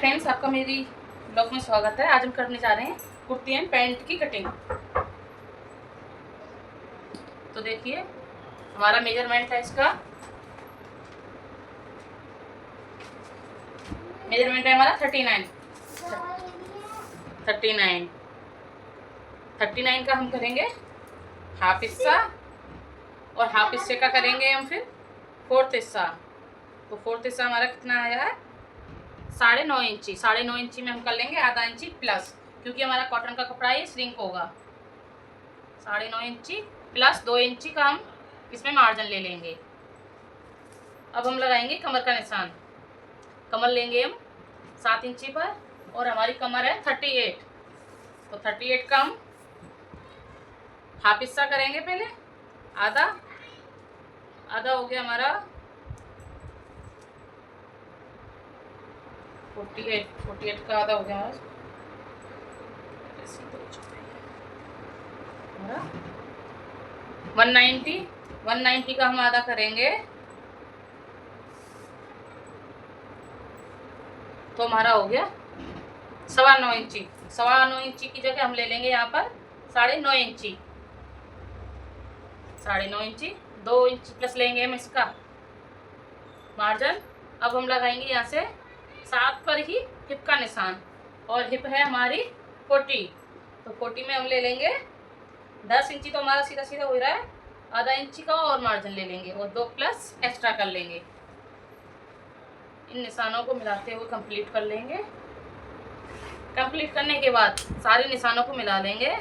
Friends, आपका मेरी blog में स्वागत है। आज हम करने जा रहे हैं कुर्ती एंड पैंट की कटिंग। तो देखिए हमारा मेजरमेंट है, इसका मेजरमेंट है हमारा 39 का हम करेंगे हाफ हिस्सा, और हाफ हिस्से का करेंगे हम फिर फोर्थ हिस्सा। तो फोर्थ हिस्सा हमारा कितना आया है 9.5 इंची। 9.5 इंची में हम कर लेंगे आधा इंची प्लस, क्योंकि हमारा कॉटन का कपड़ा ये श्रिंक होगा। 9.5 इंची प्लस 2 इंची का हम इसमें मार्जिन ले लेंगे। अब हम लगाएंगे कमर का निशान। कमर लेंगे हम 7 इंची पर, और हमारी कमर है 38। तो 38 का हम हाफ हिस्सा करेंगे। पहले आधा हो गया हमारा 48 का आधा हो गया हमारा 190 का हम आधा करेंगे। तो हमारा हो गया 9.25 इंची। 9.25 इंची की जगह हम ले लेंगे यहाँ पर 9.5 इंची। 9.5 इंची 2 इंची प्लस लेंगे हम इसका मार्जिन। अब हम लगाएंगे यहाँ से 7 पर ही हिप का निशान, और हिप है हमारी 40। तो 40 में हम ले लेंगे 10 इंची। तो हमारा सीधा सीधा हो रहा है आधा इंची का और मार्जिन ले लेंगे, और 2 प्लस एक्स्ट्रा कर लेंगे। इन निशानों को मिलाते हुए कंप्लीट कर लेंगे। कंप्लीट करने के बाद सारे निशानों को मिला लेंगे।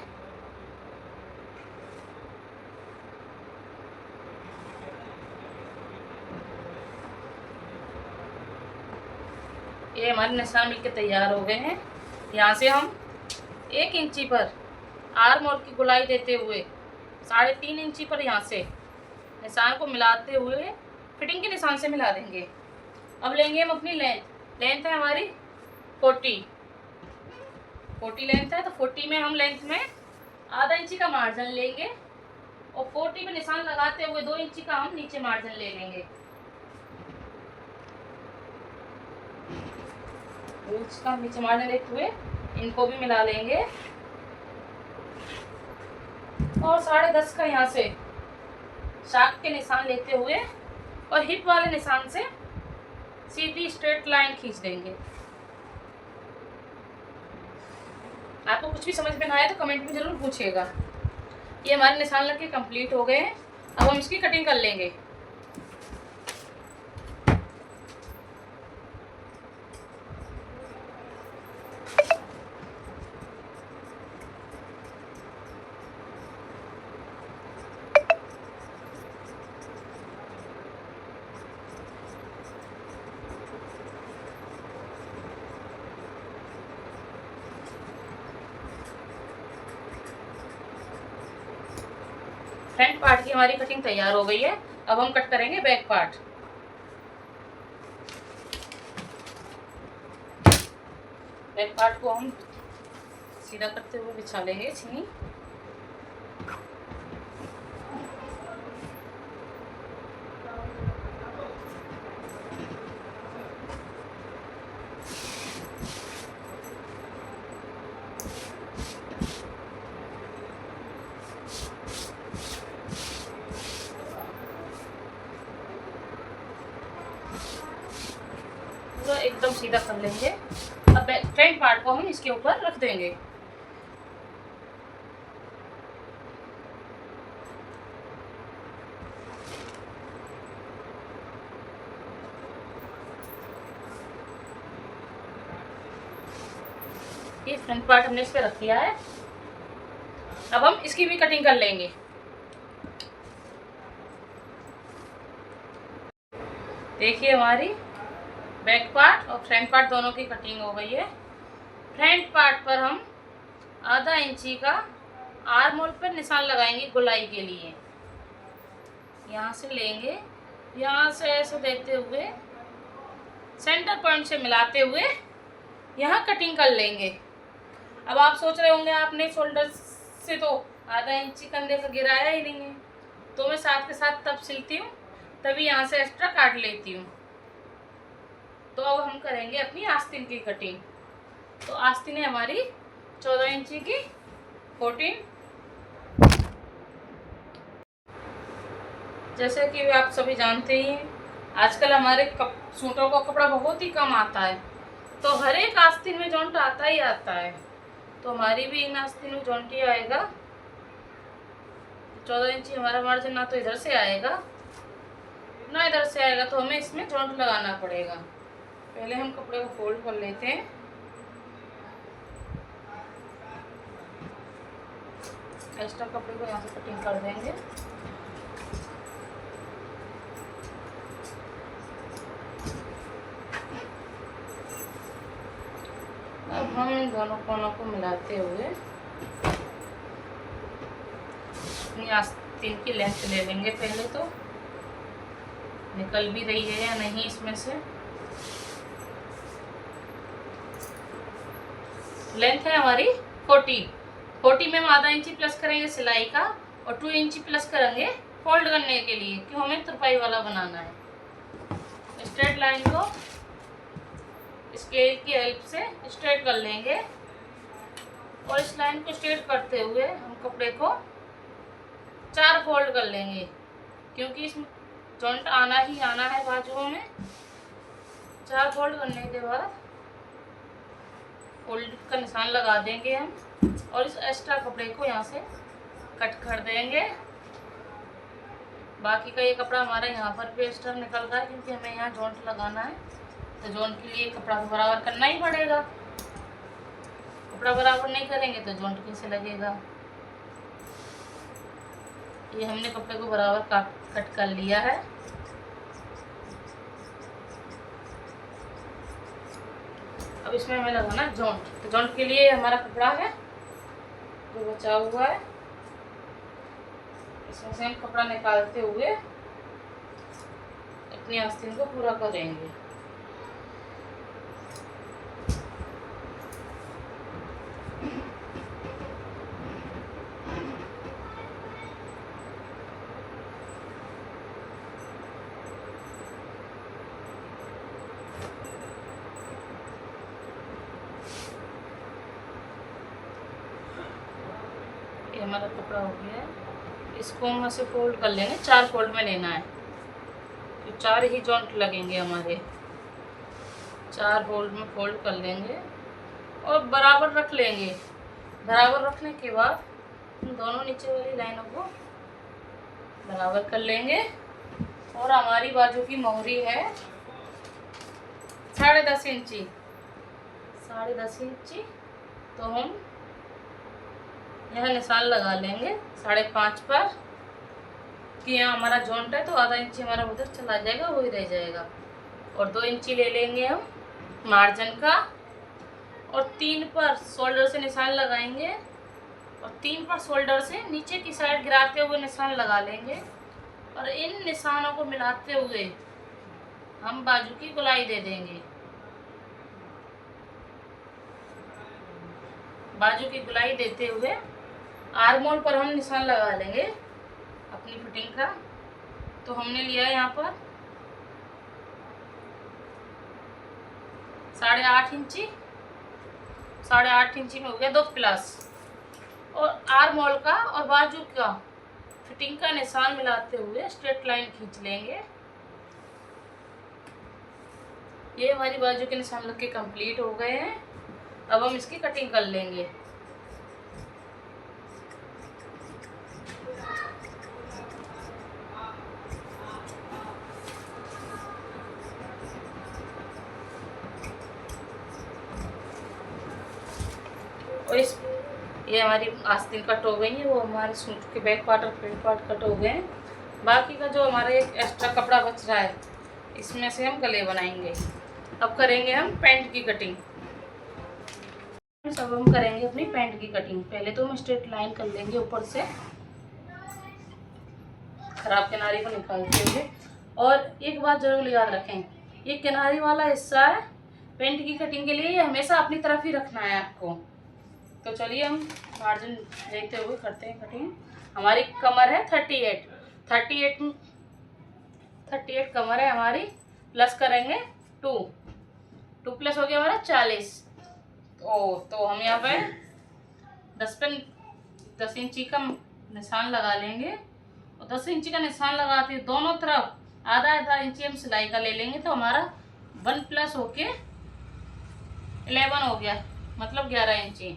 ये हमारे निशान मिलकर तैयार हो गए हैं। यहाँ से हम 1 इंची पर आर्म होल की गोलाई देते हुए 3.5 इंची पर यहाँ से निशान को मिलाते हुए फिटिंग के निशान से मिला देंगे। अब लेंगे हम अपनी लेंथ है हमारी 40 लेंथ है। तो 40 में हम लेंथ में आधा इंची का मार्जिन लेंगे, और 40 पे निशान लगाते हुए 2 इंची का हम नीचे मार्जिन ले लेंगे। इसका नीचे मार्जिन लेते हुए इनको भी मिला लेंगे, और 10.5 का यहाँ से शार्क के निशान लेते हुए और हिप वाले निशान से सीधी स्ट्रेट लाइन खींच देंगे। आपको कुछ भी समझ में ना आए तो कमेंट में जरूर पूछिएगा। ये हमारे निशान लग के कंप्लीट हो गए हैं। अब हम इसकी कटिंग कर लेंगे। फ्रंट पार्ट की हमारी कटिंग तैयार हो गई है। अब हम कट करेंगे बैक पार्ट। बैक पार्ट को हम सीधा करते हुए बिछा लेंगे छीनी। पूरा एकदम सीधा कर लेंगे। अब फ्रंट पार्ट को हम इसके ऊपर रख देंगे। ये फ्रंट पार्ट हमने इस पे रख दिया है। अब हम इसकी भी कटिंग कर लेंगे। देखिए हमारी बैक पार्ट और फ्रंट पार्ट दोनों की कटिंग हो गई है। फ्रंट पार्ट पर हम आधा इंची का आर्म होल पर निशान लगाएंगे गोलाई के लिए। यहाँ से लेंगे, यहाँ से ऐसे देते हुए सेंटर पॉइंट से मिलाते हुए यहाँ कटिंग कर लेंगे। अब आप सोच रहे होंगे आपने शोल्डर से तो आधा इंची कंधे का गिराया ही नहीं है, तो मैं साथ के साथ तब सिलती हूँ, तभी यहाँ से एक्स्ट्रा काट लेती हूँ। तो अब हम करेंगे अपनी आस्तीन की कटिंग। तो आस्तीन है हमारी 14 इंची की 14। जैसे कि आप सभी जानते ही हैं, आजकल हमारे सूटों का कपड़ा बहुत ही कम आता है, तो हर एक आस्तीन में जॉइंट आता ही आता है। तो हमारी भी इन आस्तीन में जॉइंट ही आएगा। 14 इंची हमारा मार्जिन ना तो इधर से आएगा ना इधर से आएगा, तो हमें इसमें जॉइंट लगाना पड़ेगा। पहले हम कपड़े को फोल्ड कर लेते हैं। एक्स्ट्रा कपड़े को यहाँ से कटिंग कर देंगे। अब हम इन दोनों कोनों को मिलाते हुए अपनी आस्तीन की लेंथ ले लेंगे। पहले तो निकल भी रही है या नहीं इसमें से। लेंथ है हमारी 40 में हम आधा इंची प्लस करेंगे सिलाई का और 2 इंची प्लस करेंगे फोल्ड करने के लिए, क्यों हमें तुरपाई वाला बनाना है। स्ट्रेट लाइन को स्केल की हेल्प से स्ट्रेट कर लेंगे और इस लाइन को स्ट्रेट करते हुए हम कपड़े को 4 फोल्ड कर लेंगे, क्योंकि इसमें जॉइंट आना ही आना है बाजुओं में। 4 फोल्ड करने के बाद फोल्ड का निशान लगा देंगे हम और इस एक्स्ट्रा कपड़े को यहाँ से कट कर देंगे। बाकी का ये कपड़ा हमारा यहाँ पर भी एक्स्ट्रा निकल रहा है, क्योंकि हमें यहाँ जॉइंट लगाना है, तो जॉइंट के लिए कपड़ा तो बराबर करना ही पड़ेगा। कपड़ा बराबर नहीं करेंगे तो जॉइंट कैसे लगेगा। ये हमने कपड़े को बराबर कट कर लिया है। अब इसमें हमें लगाना जॉइंट। तो जॉइंट के लिए हमारा कपड़ा है जो बचा हुआ है, इसमें से हम कपड़ा निकालते हुए अपनी आस्तीन को पूरा करेंगे। ये हमारा कपड़ा हो गया है। इसको हम ऐसे फोल्ड कर लेंगे, 4 फोल्ड में लेना है, तो 4 ही जॉइंट लगेंगे हमारे। 4 फोल्ड में फोल्ड कर लेंगे और बराबर रख लेंगे। बराबर रखने के बाद हम दोनों नीचे वाली लाइनों को बराबर कर लेंगे। और हमारी बाजू की मोहरी है 10.5 इंची। 10.5 इंची तो हम यहाँ निशान लगा लेंगे 5.5 पर, कि यहाँ हमारा जॉइंट है तो आधा इंची हमारा उधर चला जाएगा, वही रह जाएगा। और 2 इंची ले लेंगे हम मार्जिन का और 3 पर शोल्डर से निशान लगाएंगे और 3 पर शोल्डर से नीचे की साइड गिराते हुए निशान लगा लेंगे। और इन निशानों को मिलाते हुए हम बाजू की गोलाई दे देंगे। बाजू की गोलाई देते हुए आर्म होल पर हम निशान लगा लेंगे अपनी फिटिंग का। तो हमने लिया है यहाँ पर 8.5 इंची। 8.5 इंची में हो गया 2 प्लस। और आर्म होल का और बाजू का फिटिंग का निशान मिलाते हुए स्ट्रेट लाइन खींच लेंगे। ये हमारी बाजू के निशान लग के कंप्लीट हो गए हैं। अब हम इसकी कटिंग कर लेंगे। और ये हमारी आस्तीन कट हो गई है, वो हमारे सूट के बैक पार्ट और फ्रंट पार्ट कट हो गए हैं। बाकी का जो हमारा एक एक्स्ट्रा कपड़ा बच रहा है, इसमें से हम गले बनाएंगे। अब करेंगे हम पैंट की कटिंग। सब हम करेंगे अपनी पैंट की कटिंग। पहले तो हम स्ट्रेट लाइन कर लेंगे ऊपर से, खराब किनारी को निकालते हुए। और एक बात जरूर याद रखें, ये किनारी वाला हिस्सा है पैंट की कटिंग के लिए, ये हमेशा अपनी तरफ ही रखना है आपको। तो चलिए हम मार्जिन देखते हुए करते हैं कटिंग। हमारी कमर है 38 कमर है हमारी, प्लस करेंगे 2। 2 प्लस हो गया हमारा 40। तो हम यहाँ पे 10 इंची का निशान लगा लेंगे। और 10 इंची का निशान लगाते दोनों तरफ आधा आधा इंची हम सिलाई का ले लेंगे, तो हमारा 1 प्लस होके 11 हो गया, मतलब 11 इंची।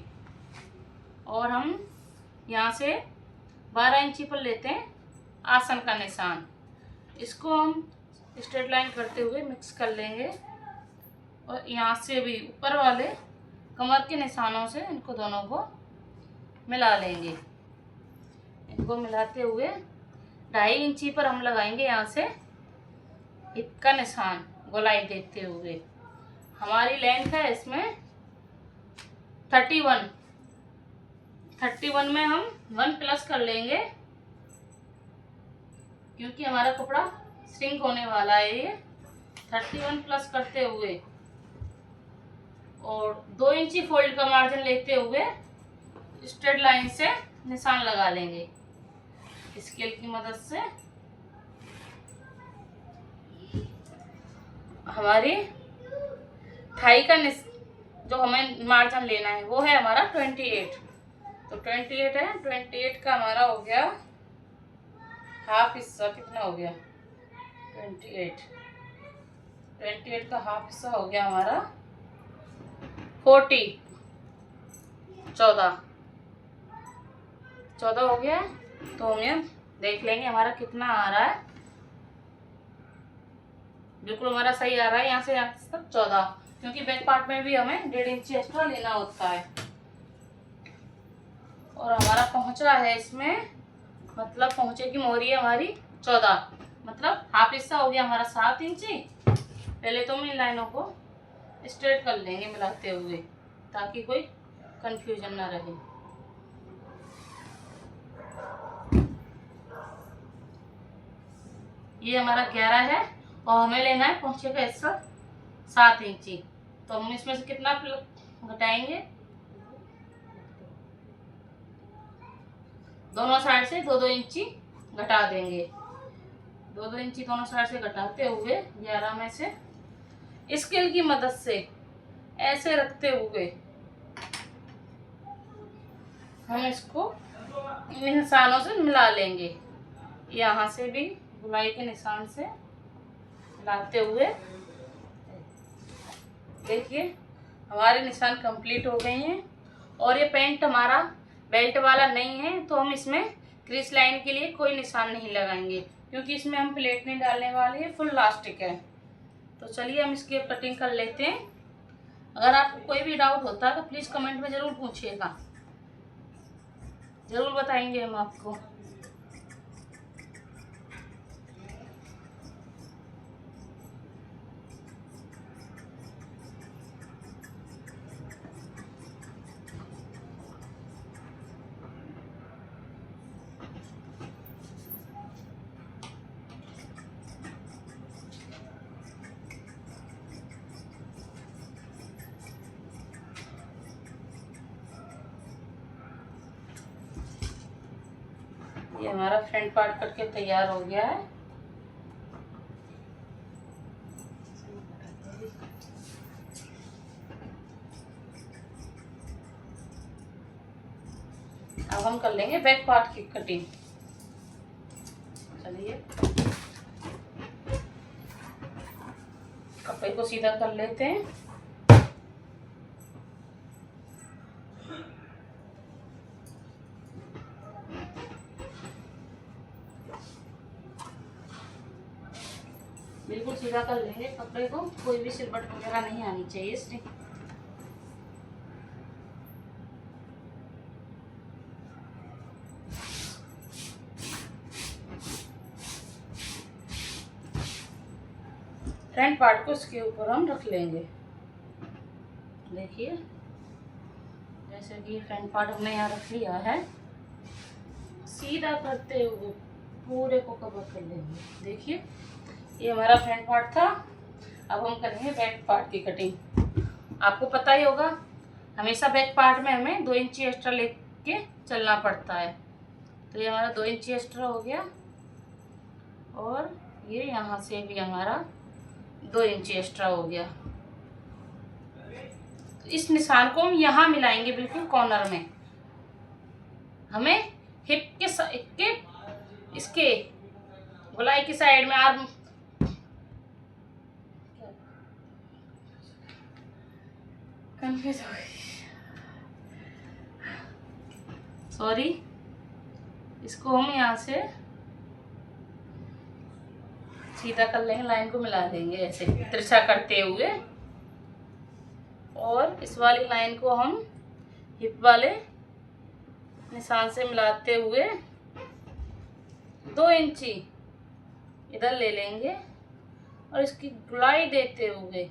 और हम यहाँ से 12 इंची पर लेते हैं आसन का निशान। इसको हम स्ट्रेट लाइन करते हुए मिक्स कर लेंगे और यहाँ से भी ऊपर वाले कमर के निशानों से इनको दोनों को मिला लेंगे। इनको मिलाते हुए 2.5 इंची पर हम लगाएंगे यहाँ से हिप का निशान गोलाई देते हुए। हमारी लेंथ है इसमें 31 में हम 1 प्लस कर लेंगे, क्योंकि हमारा कपड़ा श्रिंक होने वाला है। ये 31 प्लस करते हुए और 2 इंची फोल्ड का मार्जिन लेते हुए स्ट्रेट लाइन से निशान लगा लेंगे स्केल की मदद से। हमारी थाई का जो हमें मार्जिन लेना है वो है हमारा 28। तो 28 है, 28 का हमारा हो गया हाफ हिस्सा। कितना हो गया? 28 का हाफ हिस्सा हो गया हमारा 14 14 हो गया। तो हम देख लेंगे हमारा कितना आ रहा है। बिल्कुल हमारा सही आ रहा है यहाँ से यहाँ तक 14, क्योंकि बैक पार्ट में भी हमें 1.5 इंची एक्स्ट्रा लेना होता है। और हमारा पहुंचा है इसमें, मतलब पहुंचे की मोहरी है हमारी 14, मतलब हाफ हिस्सा हो गया हमारा 7 इंची। पहले तो हम इन लाइनों को स्ट्रेट कर लेंगे मिलाते हुए, ताकि कोई कंफ्यूजन ना रहे। ये हमारा 11 है और हमें लेना है पहुंचे का हिस्सा 7 इंची। तो हम इसमें से कितना घटाएंगे? दोनों साइड से 2-2 इंची घटा देंगे। 2-2 इंची दोनों साइड से घटाते हुए 11 में से स्केल की मदद से ऐसे रखते हुए हम इसको निशानों से मिला लेंगे। यहाँ से भी गुलाई के निशान से मिलाते हुए देखिए हमारे निशान कंप्लीट हो गए हैं। और ये पैंट हमारा बेल्ट वाला नहीं है, तो हम इसमें क्रीज लाइन के लिए कोई निशान नहीं लगाएंगे, क्योंकि इसमें हम प्लेट नहीं डालने वाले हैं, फुल इलास्टिक है। तो चलिए हम इसकी कटिंग कर लेते हैं। अगर आपको कोई भी डाउट होता है तो प्लीज़ कमेंट में ज़रूर पूछिएगा, ज़रूर बताएंगे हम आपको। ये हमारा फ्रंट पार्ट कट के तैयार हो गया है। अब हम कर लेंगे बैक पार्ट की कटिंग। चलिए कपड़े को सीधा कर लेते हैं। बिल्कुल सीधा कर लेंगे कपड़े को, कोई भी सिलवट वगैरह नहीं आनी चाहिए इसमें। फ्रंट पार्ट को इसके ऊपर हम रख लेंगे। देखिए जैसे कि फ्रंट पार्ट हमने यहाँ रख लिया है, सीधा करते हुए पूरे को कवर कर लेंगे। देखिए ये हमारा फ्रंट पार्ट था। अब हम करेंगे बैक पार्ट की कटिंग। आपको पता ही होगा हमेशा बैक पार्ट में हमें 2 इंची एक्स्ट्रा लेके चलना पड़ता है। तो ये हमारा 2 इंची एक्स्ट्रा हो गया और ये यहाँ से भी हमारा 2 इंची एक्स्ट्रा हो गया। इस निशान को हम यहाँ मिलाएंगे, बिल्कुल कॉर्नर में। हमें हिप के इसके गोलाई की साइड में आर्म कंफ्यूज हो गई, सॉरी। इसको हम यहाँ से सीधा कर लेंगे, लाइन को मिला देंगे ऐसे तिरछा करते हुए, और इस वाली लाइन को हम हिप वाले निशान से मिलाते हुए 2 इंची इधर ले लेंगे, और इसकी गुलाई देते हुए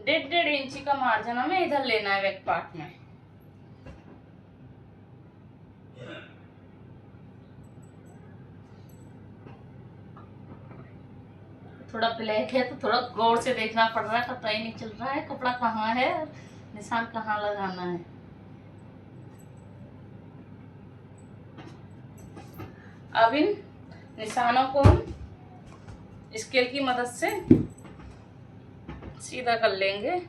1.5 इंची का मार्जिन हमें इधर लेना है बैक पार्ट में। थोड़ा ब्लैक है तो थोड़ा गौर से देखना पड़ रहा है, पता ही नहीं चल रहा है कपड़ा कहाँ है, निशान कहाँ लगाना है। अब इन निशानों को हम स्केल की मदद से सीधा कर लेंगे।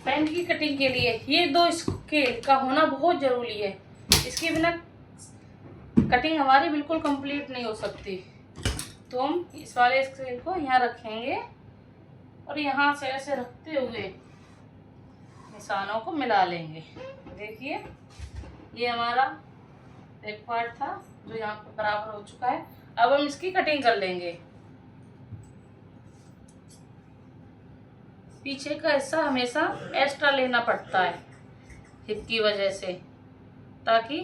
पैंट की कटिंग के लिए ये 2 स्केल का होना बहुत जरूरी है, इसके बिना कटिंग हमारी बिल्कुल कंप्लीट नहीं हो सकती। तो हम इस वाले स्केल को यहाँ रखेंगे और यहाँ से ऐसे रखते हुए निशानों को मिला लेंगे। देखिए ये हमारा एक पार्ट था जो यहाँ पे बराबर हो चुका है। अब हम इसकी कटिंग कर लेंगे। पीछे का हिस्सा हमेशा एक्स्ट्रा लेना पड़ता है हिप की वजह से, ताकि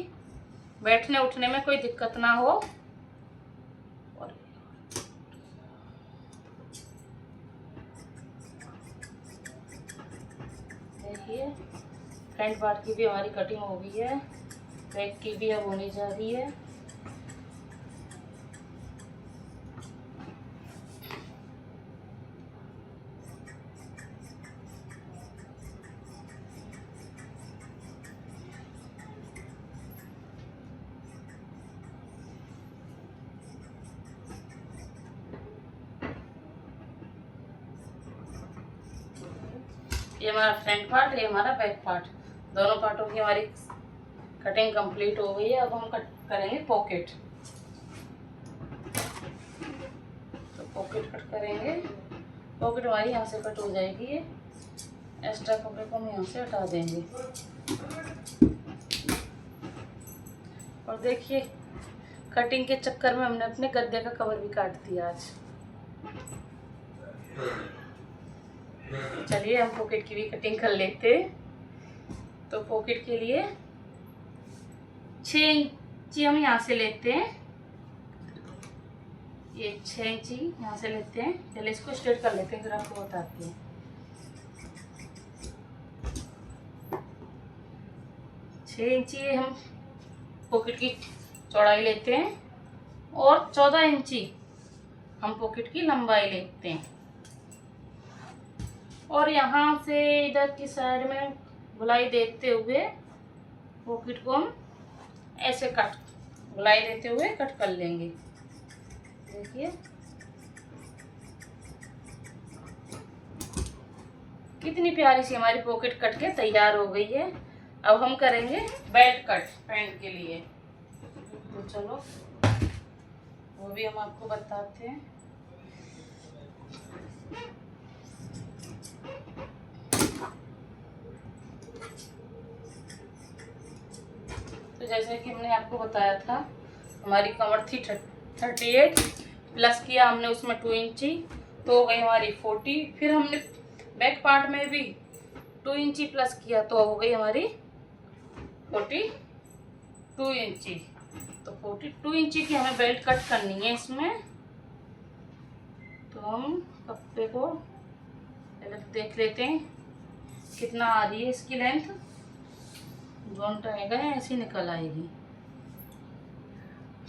बैठने उठने में कोई दिक्कत ना हो। और देखिए फ्रंट पार्ट की भी हमारी कटिंग हो गई है, बैक की भी अब होने जा रही है। ये हमारा फ्रंट पार्ट, ये हमारा बैक पार्ट, दोनों पार्टों की हमारी कटिंग कंप्लीट हो गई है। अब हम कट करेंगे पॉकेट। तो पॉकेट कट करेंगे। पॉकेट हमारी यहाँ से कट हो जाएगी, ये एक्स्ट्रा कपड़े को हम यहाँ से हटा देंगे। और देखिए कटिंग के चक्कर में हमने अपने गद्दे का कवर भी काट दिया आज। चलिए हम पॉकेट की भी कटिंग कर लेते। तो पॉकेट के लिए 6 इंची हम यहाँ से लेते हैं, ये 6 इंची यहाँ से लेते हैं। पहले इसको स्ट्रेट कर लेते हैं फिर आपको बताते हैं। 6 इंची हम पॉकेट की चौड़ाई लेते हैं और 14 इंची हम पॉकेट की लंबाई लेते हैं। और यहाँ से इधर की साइड में गुलाई देते हुए पॉकेट को हम ऐसे कट गुलाई देते हुए कट कर लेंगे। देखिए कितनी प्यारी सी हमारी पॉकेट कट के तैयार हो गई है। अब हम करेंगे बेल्ट कट पैंट के लिए। तो चलो वो भी हम आपको बताते हैं। तो जैसे कि हमने आपको बताया था हमारी कमर थी 38, प्लस किया हमने उसमें 2 इंची, तो हो गई हमारी 40। फिर हमने बैक पार्ट में भी 2 इंची प्लस किया तो हो गई हमारी 42 इंची। तो 42 इंची की हमें बेल्ट कट करनी है इसमें। तो हम कपड़े को पहले देख लेते हैं कितना आ रही है इसकी लेंथ। जॉइंट आएगा या ऐसी निकल आएगी।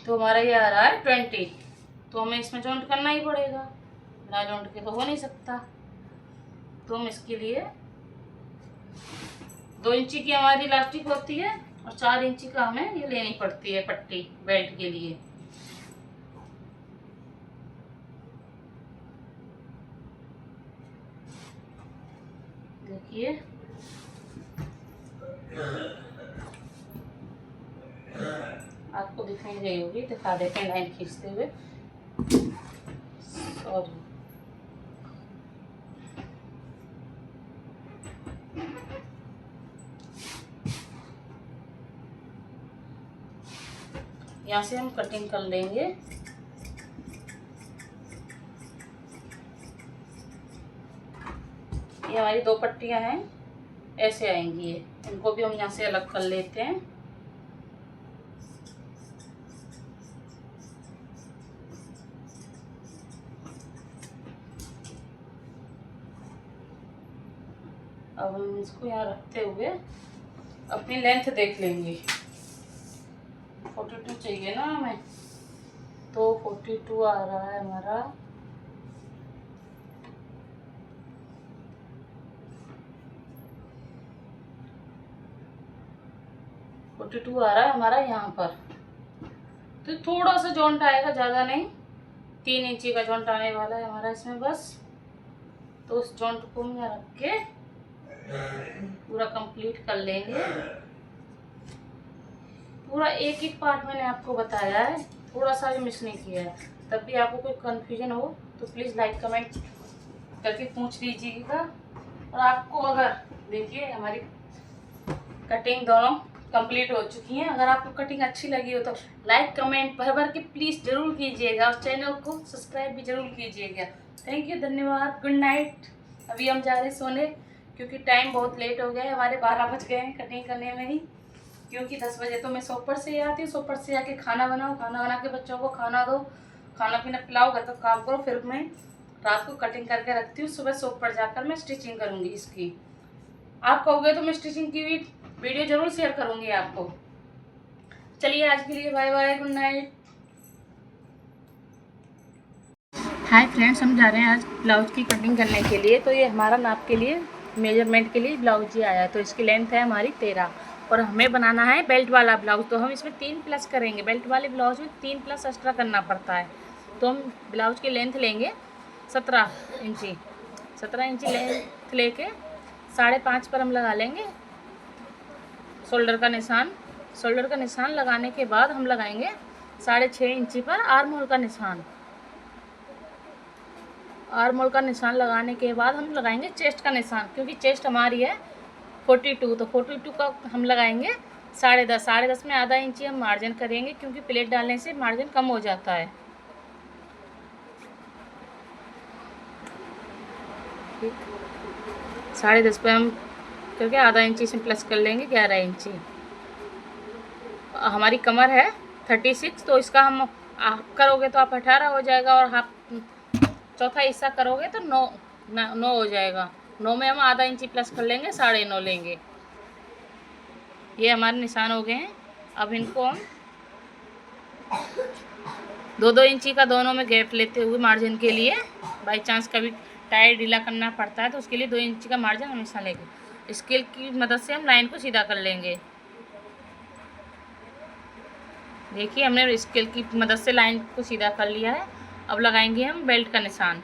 तो हमारा ये आ रहा है 20, तो हमें इसमें जॉइंट करना ही पड़ेगा, बिना जॉइंट के तो हो नहीं सकता। तो हम इसके लिए 2 इंची की हमारी इलास्टिक होती है और 4 इंची का हमें ये लेनी पड़ती है पट्टी बेल्ट के लिए। देखिए आपको दिखाई गई होगी, दिखा देते हैं लाइन खींचते हुए। सॉरी, यहाँ से हम कटिंग कर लेंगे। ये हमारी 2 पट्टियाँ हैं, ऐसे आएंगी ये, इनको भी हम यहाँ से अलग कर लेते हैं। अब हम इसको यहाँ रखते हुए अपनी लेंथ देख लेंगे। 42 चाहिए ना हमें, तो 42 आ रहा है हमारा। आ रहा है हमारा यहाँ पर, तो थोड़ा सा जॉइंट आएगा, ज़्यादा नहीं, 3 इंची का जॉइंट आने वाला है हमारा इसमें बस। तो उस जॉइंट को हम यहाँ रख के पूरा कंप्लीट कर लेंगे। पूरा एक एक पार्ट मैंने आपको बताया है, थोड़ा सा भी मिस नहीं किया है। तब भी आपको कोई कन्फ्यूजन हो तो प्लीज़ लाइक कमेंट करके पूछ लीजिएगा। और आपको अगर देखिए हमारी कटिंग दोनों कंप्लीट हो चुकी हैं। अगर आपको कटिंग अच्छी लगी हो तो लाइक कमेंट भर भर के प्लीज़ ज़रूर कीजिएगा, और चैनल को सब्सक्राइब भी ज़रूर कीजिएगा। थैंक यू, धन्यवाद, गुड नाइट। अभी हम जा रहे हैं सोने, क्योंकि टाइम बहुत लेट हो गया है, हमारे 12 बज गए हैं कटिंग करने में ही। क्योंकि 10 बजे तो मैं सोपर से आती हूँ, सोपर से आके खाना बनाओ, खाना बना के बच्चों को खाना दो, खाना पीना पिलाओ, घर का काम करो, फिर मैं रात को कटिंग करके रखती हूँ। सुबह सोपर जाकर मैं स्टिचिंग करूँगी इसकी। आप कहोगे तो मैं स्टिचिंग की भी वीडियो ज़रूर शेयर करूँगी आपको। चलिए आज के लिए bye bye, good night. Hi friends, हम जा रहे हैं आज ब्लाउज की कटिंग करने के लिए। तो ये हमारा नाप के लिए, मेजरमेंट के लिए ब्लाउज ही आया है। तो इसकी लेंथ है हमारी 13, और हमें बनाना है बेल्ट वाला ब्लाउज। तो हम इसमें 3 प्लस करेंगे। बेल्ट वाले ब्लाउज में 3 प्लस एक्स्ट्रा करना पड़ता है। तो हम ब्लाउज की लेंथ लेंगे 17 इंची। 17 इंची लेंथ लेके 5.5 पर हम लगा लेंगे शोल्डर का निशान। शोल्डर का निशान लगाने के बाद हम लगाएंगे 6.5 इंची पर आर्म होल का निशान। आर्म होल का निशान लगाने के बाद हम लगाएंगे चेस्ट का निशान, क्योंकि चेस्ट हमारी है 42, तो 42 का हम लगाएंगे 10.5। 10.5 में आधा इंची हम मार्जिन करेंगे, क्योंकि प्लेट डालने से मार्जिन कम हो जाता है। ठीक, 10.5 पे हम करके आधा इंची से प्लस कर लेंगे 11 इंची। हमारी कमर है 36, तो इसका हम हाफ करोगे तो आप 18 हो जाएगा, और हाफ चौथा हिस्सा करोगे तो 9 हो जाएगा। 9 में हम आधा इंची प्लस कर लेंगे, 9.5 लेंगे। ये हमारे निशान हो गए हैं। अब इनको हम 2-2 इंची का दोनों में गैप लेते हुए मार्जिन के लिए, बाई चांस कभी टाइट ढीला करना पड़ता है तो उसके लिए 2 इंची का मार्जिन हमेशा लेंगे। स्केल की मदद से हम लाइन को सीधा कर लेंगे। देखिए हमने स्केल की मदद से लाइन को सीधा कर लिया है। अब लगाएंगे हम बेल्ट का निशान।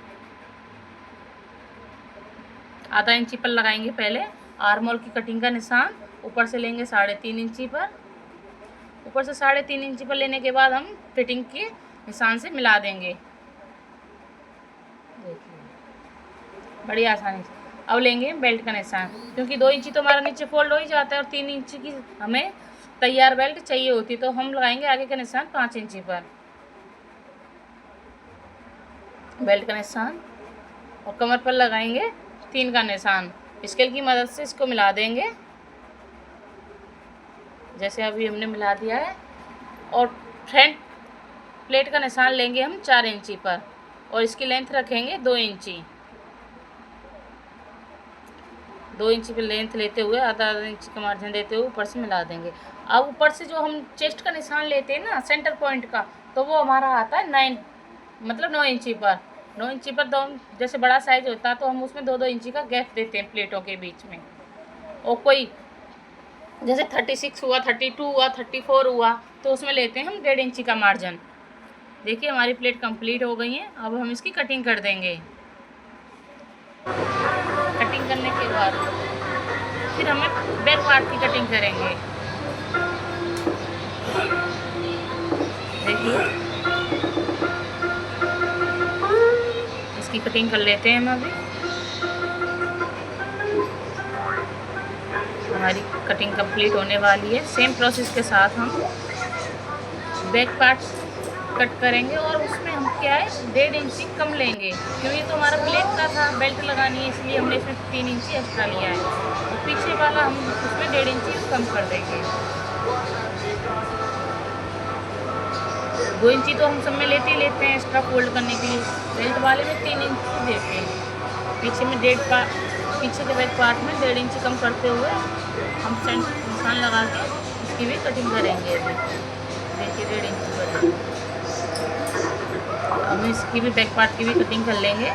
आधा इंची पर लगाएंगे पहले आर्म होल की कटिंग का निशान। ऊपर से लेंगे 3.5 इंची पर। ऊपर से 3.5 इंची पर लेने के बाद हम फिटिंग के निशान से मिला देंगे। देखिए बड़ी आसानी से। अब लेंगे बेल्ट का निशान, क्योंकि 2 इंची तो हमारा नीचे फोल्ड हो ही जाता है, और 3 इंची की हमें तैयार बेल्ट चाहिए होती, तो हम लगाएंगे आगे का निशान 5 इंची पर बेल्ट का निशान, और कमर पर लगाएंगे 3 का निशान। स्केल की मदद से इसको मिला देंगे, जैसे अभी हमने मिला दिया है। और फ्रंट प्लेट का निशान लेंगे हम 4 इंची पर, और इसकी लेंथ रखेंगे 2 इंची। 2 इंची पर लेंथ लेते हुए आधा इंची का मार्जिन देते हुए ऊपर से मिला देंगे। अब ऊपर से जो हम चेस्ट का निशान लेते हैं ना, सेंटर पॉइंट का, तो वो हमारा आता है 9 इंची पर। 9 इंची पर जैसे बड़ा साइज होता है तो हम उसमें 2-2 इंची का गैप देते हैं प्लेटों के बीच में। और कोई जैसे 36 हुआ, 32 हुआ, 34 हुआ, तो उसमें लेते हैं हम 1.5 इंची का मार्जिन। देखिए हमारी प्लेट कंप्लीट हो गई है। अब हम इसकी कटिंग कर देंगे। कटिंग करने के बाद फिर हमें बैक पार्ट की कटिंग करेंगे। देखिए इसकी कटिंग कर लेते हैं हम अभी। हमारी कटिंग कंप्लीट होने वाली है। सेम प्रोसेस के साथ हम बैक पार्ट कट करेंगे और उसमें हम क्या है 1.5 इंची कम लेंगे, क्योंकि तो हमारा ब्लैक का था, बेल्ट लगानी है, इसलिए हमने इसमें 3 इंची एक्स्ट्रा लिया है। तो पीछे वाला हम उसमें 1.5 इंची कम कर देंगे। 2 इंची तो हम सब में लेते ही लेते हैं एक्स्ट्रा फोल्ड करने के लिए। बेल्ट वाले में 3 इंची देते हैं। पीछे में पीछे के बैक पार्ट में 1.5 इंची कम करते हुए हम सेंटर निशान लगा के इसकी भी कटिंग करेंगे। देखिए 1.5 इंची करेंगे। हम इसकी भी बैक पार्ट की भी कटिंग कर लेंगे।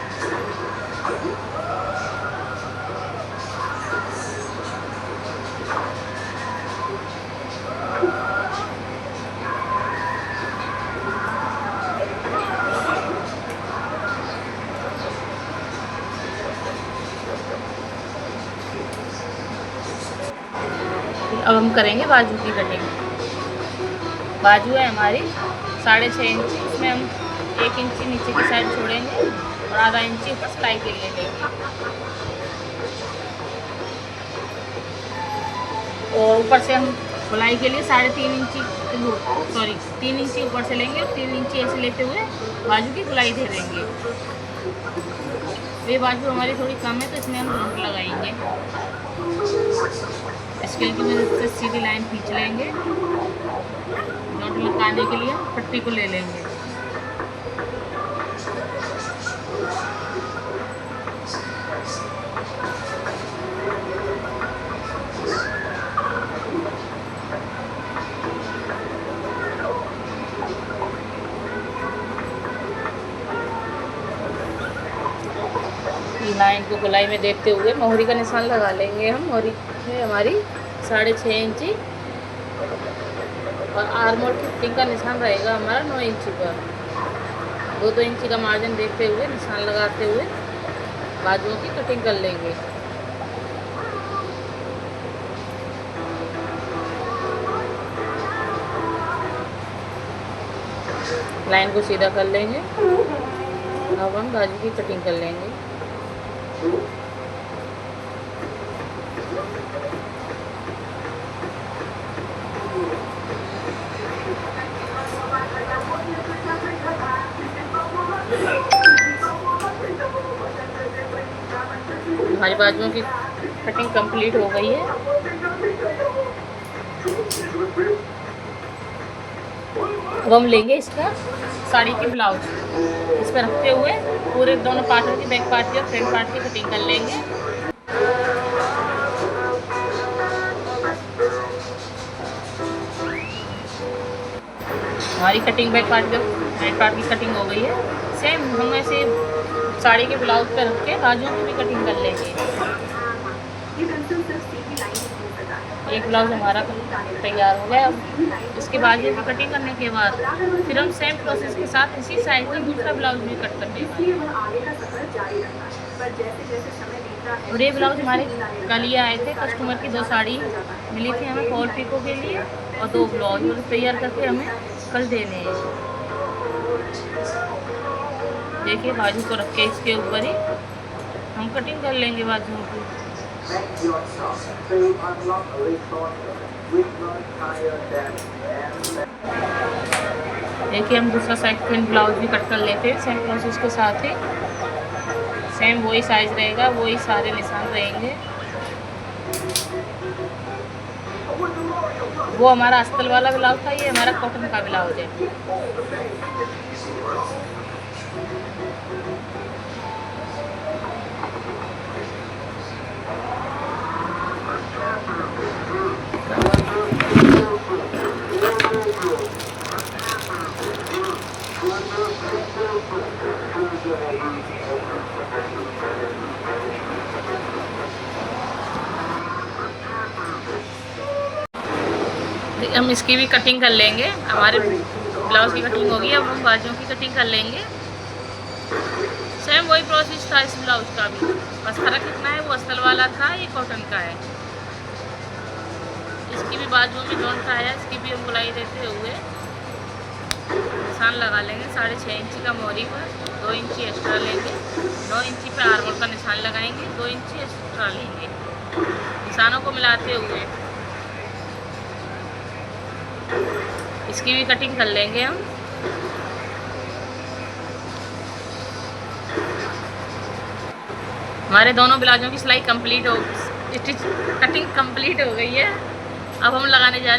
अब हम करेंगे बाजू की कटिंग। बाजू है हमारी 6.5 इंची, इसमें हम 1 इंची नीचे की साइड छोड़ेंगे और आधा इंची ऊपर सिलाई के लिए लेंगे। और ऊपर से हम गोलाई के लिए 3.5 इंची 3 इंची ऊपर से लेंगे और 3 इंची ऐसे लेते हुए बाजू की गोलाई दे देंगे। ये बाजू हमारी थोड़ी कम है तो इसमें हम नोट लगाएंगे। स्केल की मदद से सीधी लाइन खींच लेंगे। नोट लगाने के लिए पट्टी को ले लेंगे। लाइन को गोलाई में देखते हुए मोहरी का निशान लगा लेंगे हम। मोहरी है हमारी 6.5 इंची और आर्मोल की फिटिंग का निशान रहेगा हमारा 9 इंची पर। 2 इंची का मार्जिन देखते हुए निशान लगाते हुए बाजुओं की कटिंग कर लेंगे। लाइन को सीधा कर लेंगे। अब हम बाजू की कटिंग कर लेंगे। हमारी बाजुओं की कटिंग कंप्लीट हो गई है। अब हम लेंगे इसका साड़ी की ब्लाउज, इस पर रखते हुए पूरे दोनों पार्टों की बैक पार्ट की और फ्रंट पार्ट की कटिंग कर लेंगे। हमारी कटिंग बैक पार्ट की फ्रंट पार्ट की कटिंग हो गई है। सेम हम ऐसे साड़ी के ब्लाउज पर रख के बाजुओं की भी कटिंग कर लेंगे। एक ब्लाउज हमारा तैयार हो गया। अब इसके बाजू की कटिंग करने के बाद फिर हम सेम प्रोसेस के साथ इसी साइज में दूसरा ब्लाउज भी कट कर देंगे। और ये ब्लाउज हमारे कल ही आए थे। कस्टमर की 2 साड़ी मिली थी हमें फॉल पिको के लिए और 2 ब्लाउज तैयार करके हमें कल देने हैं। देखिए बाजू को रख के इसके ऊपर ही हम कटिंग कर लेंगे बाजुओं की। देखिए हम दूसरा सेकंड ब्लाउज भी कट कर लेते हैं सेम प्रोसेस के साथ ही। सेम वही साइज रहेगा, वही सारे निशान रहेंगे। वो हमारा अस्तर वाला ब्लाउज था, ये हमारा कॉटन का ब्लाउज है। हम इसकी भी कटिंग कर लेंगे। हमारे ब्लाउज की कटिंग होगी, अब हम बाजुओं की कटिंग कर लेंगे। सेम वही प्रोसेस था इस ब्लाउज का भी, बस फर्क इतना है वो अस्तर वाला था, ये कॉटन का है। इसकी भी बाजू में जोन आया, इसकी भी हम बुलाई देते हुए निशान लगा लेंगे। 6.5 इंची का मोरी पर 2 इंची एक्स्ट्रा लेंगे, 9 इंची पे आर्मोल का निशान लगाएंगे, 2 इंची एक्स्ट्रा लेंगे। निशानों को मिलाते हुए इसकी भी कटिंग कर लेंगे हम। हमारे दोनों ब्लाउजों की सिलाई कंप्लीट हो, स्टिच कटिंग कंप्लीट हो गई है। अब हम लगाने जा रहे हैं